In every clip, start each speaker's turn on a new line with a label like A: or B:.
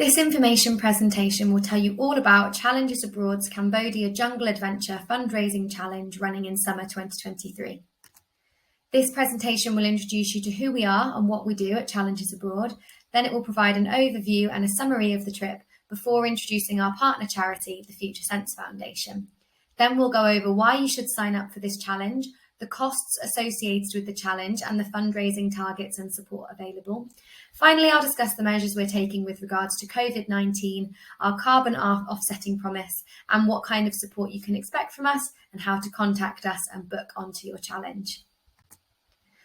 A: This information presentation will tell you all about Challenges Abroad's Cambodia Jungle Adventure Fundraising Challenge running in summer 2023. This presentation will introduce you to who we are and what we do at Challenges Abroad. Then it will provide an overview and a summary of the trip before introducing our partner charity, the Future Sense Foundation. Then we'll go over why you should sign up for this challenge, the costs associated with the challenge and the fundraising targets and support available. Finally, I'll discuss the measures we're taking with regards to COVID-19, our carbon offsetting promise, and what kind of support you can expect from us and how to contact us and book onto your challenge.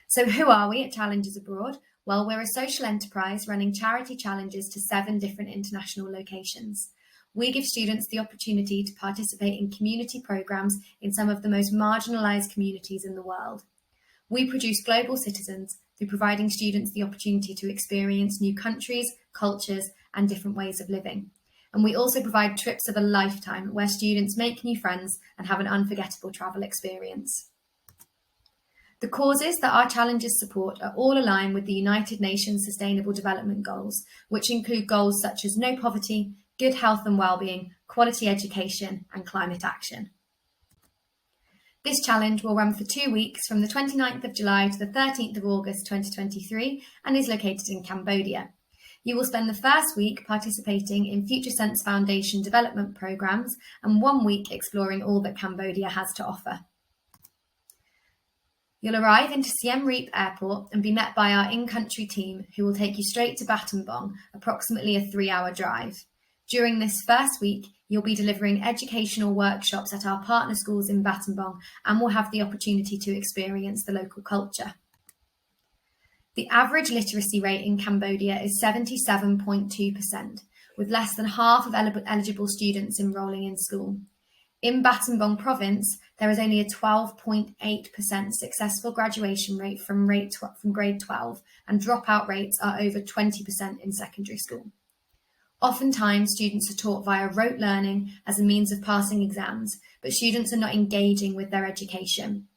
A: So who are we at Challenges Abroad? Well, we're a social enterprise running charity challenges to 7 different international locations. We give students the opportunity to participate in community programs in some of the most marginalised communities in the world. We produce global citizens through providing students the opportunity to experience new countries, cultures, and different ways of living. And we also provide trips of a lifetime where students make new friends and have an unforgettable travel experience. The causes that our challenges support are all aligned with the United Nations Sustainable Development Goals, which include goals such as no poverty, good health and well-being, quality education, and climate action. This challenge will run for 2 weeks from the 29th of July to the 13th of August 2023 and is located in Cambodia. You will spend the first week participating in Future Sense Foundation development programs and 1 week exploring all that Cambodia has to offer. You'll arrive into Siem Reap Airport and be met by our in-country team who will take you straight to Battambang, approximately a 3-hour drive. During this first week, you'll be delivering educational workshops at our partner schools in Battambang and will have the opportunity to experience the local culture. The average literacy rate in Cambodia is 77.2%, with less than half of eligible students enrolling in school. In Battambang province, there is only a 12.8% successful graduation rate from grade 12, and dropout rates are over 20% in secondary school. Oftentimes, students are taught via rote learning as a means of passing exams, but students are not engaging with their education.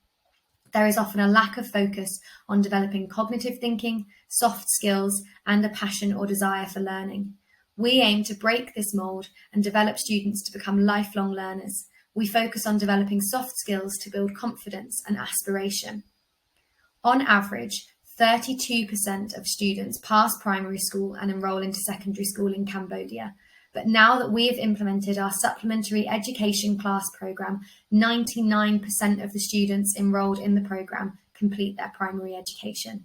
A: There is often a lack of focus on developing cognitive thinking, soft skills, and a passion or desire for learning. We aim to break this mould and develop students to become lifelong learners. We focus on developing soft skills to build confidence and aspiration. On average, 32% of students pass primary school and enrol into secondary school in Cambodia. But now that we have implemented our supplementary education class programme, 99% of the students enrolled in the programme complete their primary education.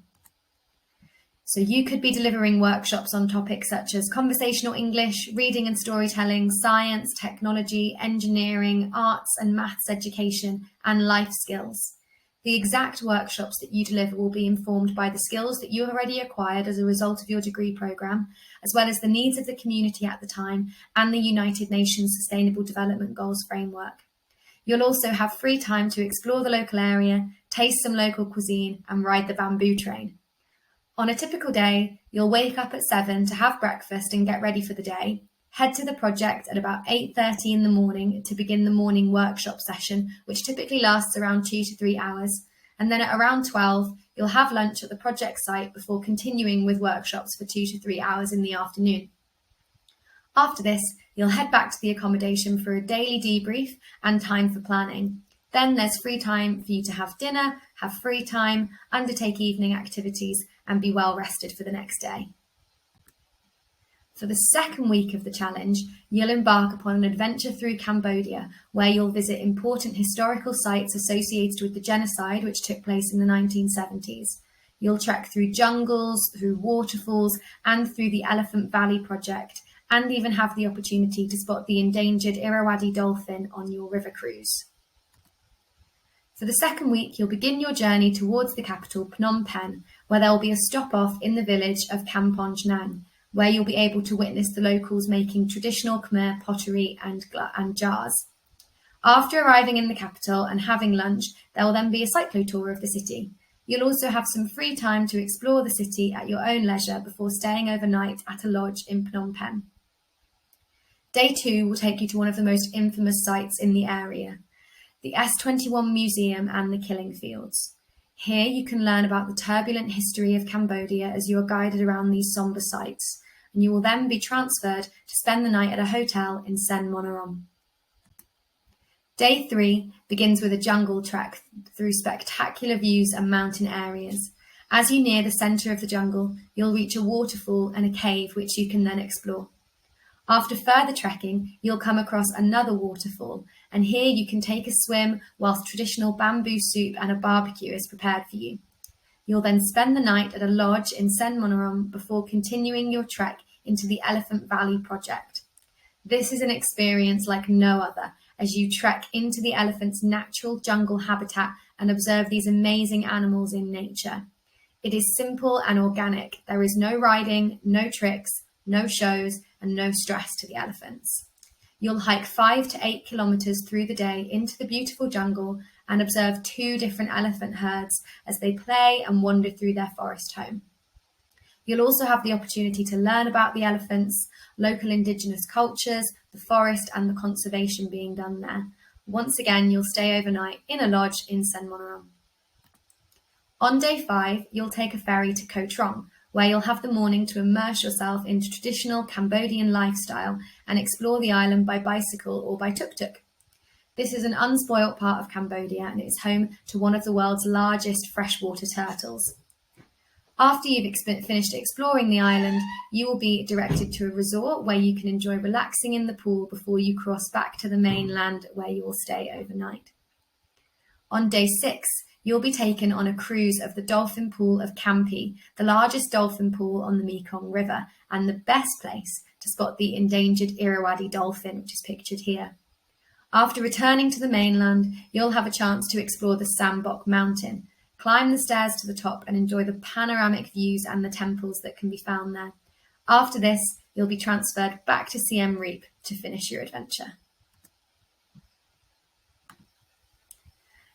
A: So you could be delivering workshops on topics such as conversational English, reading and storytelling, science, technology, engineering, arts and maths education, and life skills. The exact workshops that you deliver will be informed by the skills that you have already acquired as a result of your degree programme, as well as the needs of the community at the time and the United Nations Sustainable Development Goals framework. You'll also have free time to explore the local area, taste some local cuisine, and ride the bamboo train. On a typical day, you'll wake up at 7 to have breakfast and get ready for the day, head to the project at about 8:30 in the morning to begin the morning workshop session, which typically lasts around 2 to 3 hours, and then at around 12, you'll have lunch at the project site before continuing with workshops for 2 to 3 hours in the afternoon. After this, you'll head back to the accommodation for a daily debrief and time for planning. Then there's free time for you to have dinner, have free time, undertake evening activities, and be well rested for the next day. For the second week of the challenge, you'll embark upon an adventure through Cambodia, where you'll visit important historical sites associated with the genocide which took place in the 1970s. You'll trek through jungles, through waterfalls, and through the Elephant Valley Project, and even have the opportunity to spot the endangered Irrawaddy dolphin on your river cruise. For the second week, you'll begin your journey towards the capital, Phnom Penh, where there will be a stop-off in the village of Kampong Nang, where you'll be able to witness the locals making traditional Khmer pottery and jars. After arriving in the capital and having lunch, there will then be a cyclo-tour of the city. You'll also have some free time to explore the city at your own leisure before staying overnight at a lodge in Phnom Penh. Day 2 will take you to one of the most infamous sites in the area, the S21 Museum and the Killing Fields. Here you can learn about the turbulent history of Cambodia as you are guided around these sombre sites. and you will then be transferred to spend the night at a hotel in Sen Monorom. Day 3 begins with a jungle trek through spectacular views and mountain areas. As you near the centre of the jungle, you'll reach a waterfall and a cave which you can then explore. After further trekking, you'll come across another waterfall, and here you can take a swim whilst traditional bamboo soup and a barbecue is prepared for you. You'll then spend the night at a lodge in Sen Monorom before continuing your trek into the Elephant Valley project. This is an experience like no other, as you trek into the elephant's natural jungle habitat and observe these amazing animals in nature. It is simple and organic. There is no riding, no tricks, no shows, and no stress to the elephants. You'll hike 5 to 8 kilometers through the day into the beautiful jungle and observe 2 different elephant herds as they play and wander through their forest home. You'll also have the opportunity to learn about the elephants, local indigenous cultures, the forest, and the conservation being done there. Once again, you'll stay overnight in a lodge in Sen Monorom. On day 5, you'll take a ferry to Koh Trong, where you'll have the morning to immerse yourself into traditional Cambodian lifestyle and explore the island by bicycle or by tuk-tuk. This is an unspoilt part of Cambodia and is home to one of the world's largest freshwater turtles. After you've finished exploring the island, you will be directed to a resort where you can enjoy relaxing in the pool before you cross back to the mainland where you will stay overnight. On day 6, you'll be taken on a cruise of the dolphin pool of Campi, the largest dolphin pool on the Mekong River and the best place to spot the endangered Irrawaddy dolphin, which is pictured here. After returning to the mainland, you'll have a chance to explore the Sambok mountain, climb the stairs to the top and enjoy the panoramic views and the temples that can be found there. After this, you'll be transferred back to Siem Reap to finish your adventure.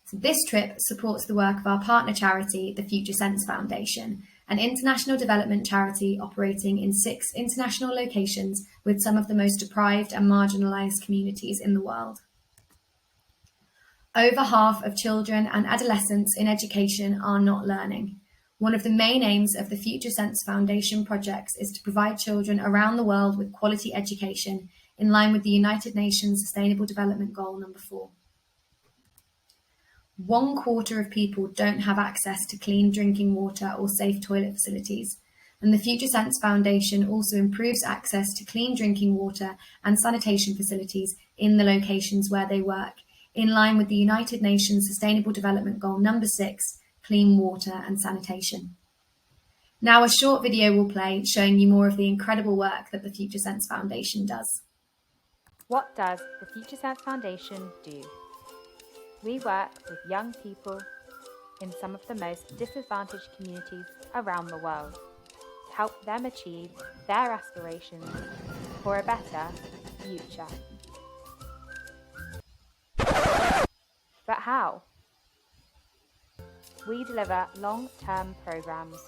A: So this trip supports the work of our partner charity, the Future Sense Foundation, an international development charity operating in 6 international locations with some of the most deprived and marginalised communities in the world. Over half of children and adolescents in education are not learning. One of the main aims of the Future Sense Foundation projects is to provide children around the world with quality education in line with the United Nations Sustainable Development Goal number 4. 1/4 of people don't have access to clean drinking water or safe toilet facilities, and the Future Sense Foundation also improves access to clean drinking water and sanitation facilities in the locations where they work, in line with the United Nations Sustainable Development Goal number 6, clean water and sanitation. Now a short video will play showing you more of the incredible work that the Future Sense Foundation does.
B: What does the Future Sense Foundation do? We work with young people in some of the most disadvantaged communities around the world to help them achieve their aspirations for a better future. But how? We deliver long-term programs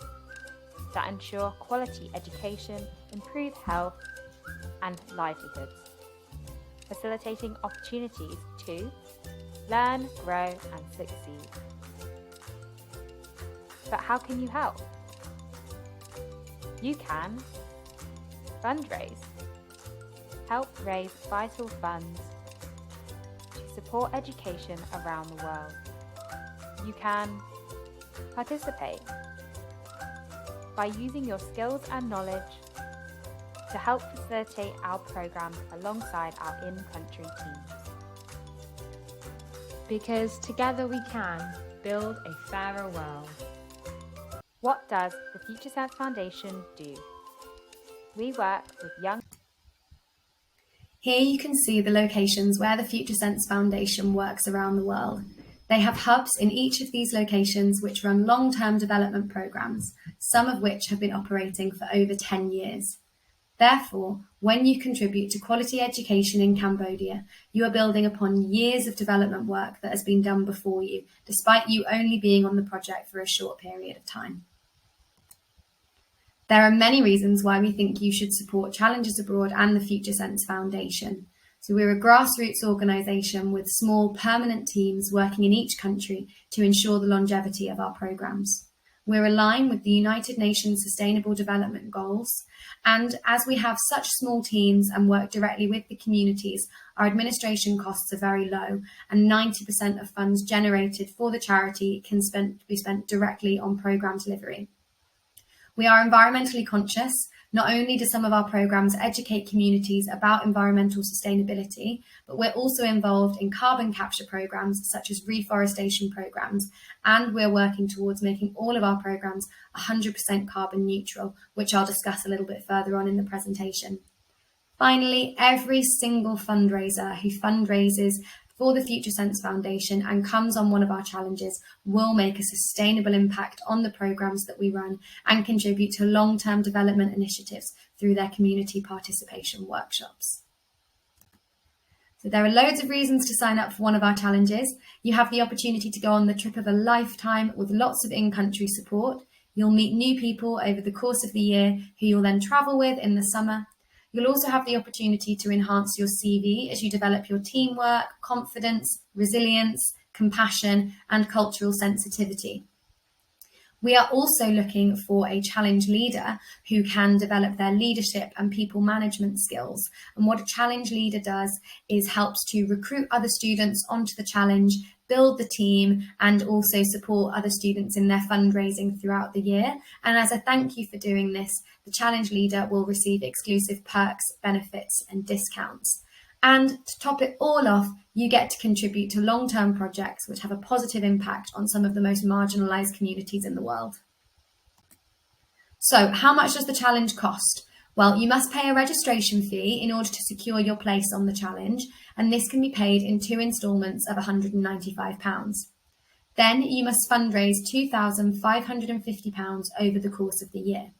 B: that ensure quality education, improve health and livelihoods, facilitating opportunities to learn, grow and succeed. But how can you help? You can fundraise. Help raise vital funds to support education around the world. You can participate by using your skills and knowledge to help facilitate our programs alongside our in-country teams.
C: Because together we can build a fairer world.
B: What does the Future Sense Foundation do? We work with young...
A: Here you can see the locations where the Future Sense Foundation works around the world. They have hubs in each of these locations which run long-term development programs, some of which have been operating for over 10 years. Therefore, when you contribute to quality education in Cambodia, you are building upon years of development work that has been done before you, despite you only being on the project for a short period of time. There are many reasons why we think you should support Challenges Abroad and the Future Sense Foundation. So we're a grassroots organisation with small permanent teams working in each country to ensure the longevity of our programmes. We're aligned with the United Nations Sustainable Development Goals, and as we have such small teams and work directly with the communities, our administration costs are very low, and 90% of funds generated for the charity can be spent directly on programme delivery. We are environmentally conscious. Not only do some of our programmes educate communities about environmental sustainability, but we're also involved in carbon capture programmes such as reforestation programmes, and we're working towards making all of our programmes 100% carbon neutral, which I'll discuss a little bit further on in the presentation. Finally, every single fundraiser who fundraises for the Future Sense Foundation and comes on one of our challenges will make a sustainable impact on the programmes that we run and contribute to long-term development initiatives through their community participation workshops. So there are loads of reasons to sign up for one of our challenges. You have the opportunity to go on the trip of a lifetime with lots of in-country support. You'll meet new people over the course of the year who you'll then travel with in the summer. You'll also have the opportunity to enhance your CV as you develop your teamwork, confidence, resilience, compassion, and cultural sensitivity. We are also looking for a challenge leader who can develop their leadership and people management skills. And what a challenge leader does is helps to recruit other students onto the challenge, build the team, and also support other students in their fundraising throughout the year. And as a thank you for doing this, the challenge leader will receive exclusive perks, benefits, and discounts. And to top it all off, you get to contribute to long-term projects which have a positive impact on some of the most marginalised communities in the world. So, how much does the challenge cost? Well, you must pay a registration fee in order to secure your place on the challenge, and this can be paid in 2 instalments of £195. Then you must fundraise £2,550 over the course of the year.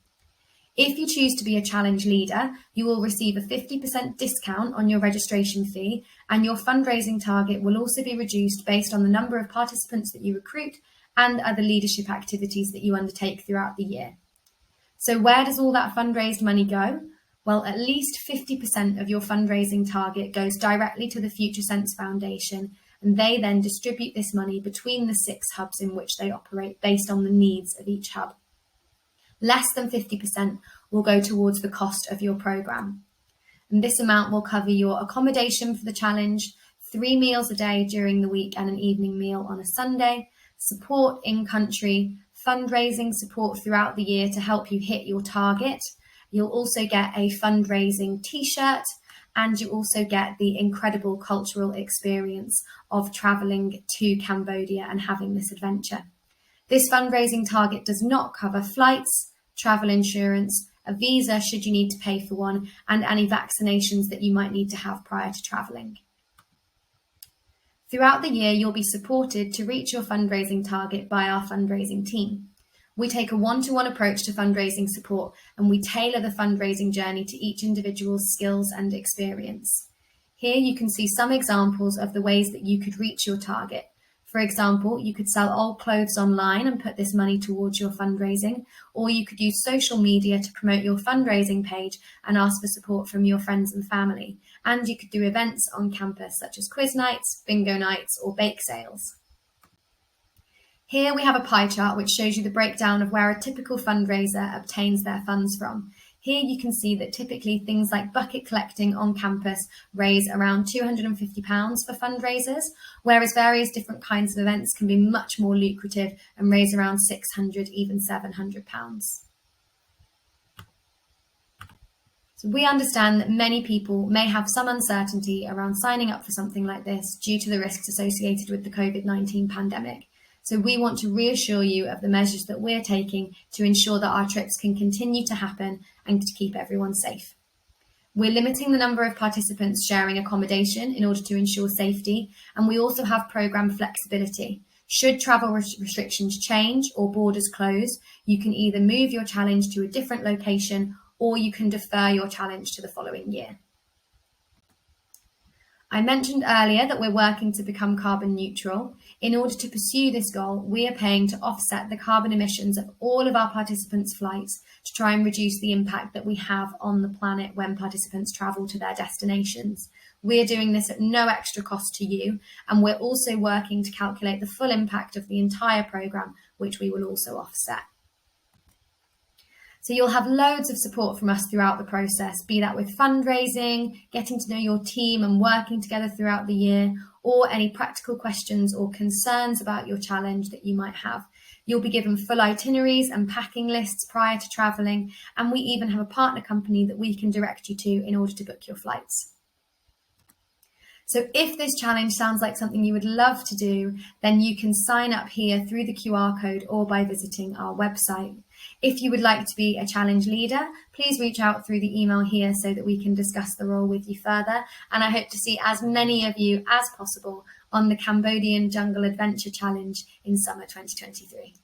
A: If you choose to be a challenge leader, you will receive a 50% discount on your registration fee, and your fundraising target will also be reduced based on the number of participants that you recruit and other leadership activities that you undertake throughout the year. So where does all that fundraised money go? Well, at least 50% of your fundraising target goes directly to the Future Sense Foundation, and they then distribute this money between the 6 hubs in which they operate based on the needs of each hub. Less than 50% will go towards the cost of your programme. And this amount will cover your accommodation for the challenge, 3 meals a day during the week and an evening meal on a Sunday, support in country, fundraising support throughout the year to help you hit your target. You'll also get a fundraising t-shirt, and you also get the incredible cultural experience of travelling to Cambodia and having this adventure. This fundraising target does not cover flights, travel insurance, a visa should you need to pay for one, and any vaccinations that you might need to have prior to travelling. Throughout the year, you'll be supported to reach your fundraising target by our fundraising team. We take a one-to-one approach to fundraising support, and we tailor the fundraising journey to each individual's skills and experience. Here you can see some examples of the ways that you could reach your target. For example, you could sell old clothes online and put this money towards your fundraising, or you could use social media to promote your fundraising page and ask for support from your friends and family. And you could do events on campus such as quiz nights, bingo nights, or bake sales. Here we have a pie chart which shows you the breakdown of where a typical fundraiser obtains their funds from. Here you can see that typically things like bucket collecting on campus raise around £250 for fundraisers, whereas various different kinds of events can be much more lucrative and raise around £600, even £700. So we understand that many people may have some uncertainty around signing up for something like this due to the risks associated with the COVID-19 pandemic. So we want to reassure you of the measures that we're taking to ensure that our trips can continue to happen and to keep everyone safe. We're limiting the number of participants sharing accommodation in order to ensure safety, and we also have programme flexibility. Should travel restrictions change or borders close, you can either move your challenge to a different location or you can defer your challenge to the following year. I mentioned earlier that we're working to become carbon neutral. In order to pursue this goal, we are paying to offset the carbon emissions of all of our participants' flights to try and reduce the impact that we have on the planet when participants travel to their destinations. We're doing this at no extra cost to you, and we're also working to calculate the full impact of the entire programme, which we will also offset. So you'll have loads of support from us throughout the process, be that with fundraising, getting to know your team and working together throughout the year, or any practical questions or concerns about your challenge that you might have. You'll be given full itineraries and packing lists prior to travelling, and we even have a partner company that we can direct you to in order to book your flights. So if this challenge sounds like something you would love to do, then you can sign up here through the QR code or by visiting our website. If you would like to be a challenge leader, please reach out through the email here so that we can discuss the role with you further. And I hope to see as many of you as possible on the Cambodian Jungle Adventure Challenge in summer 2023.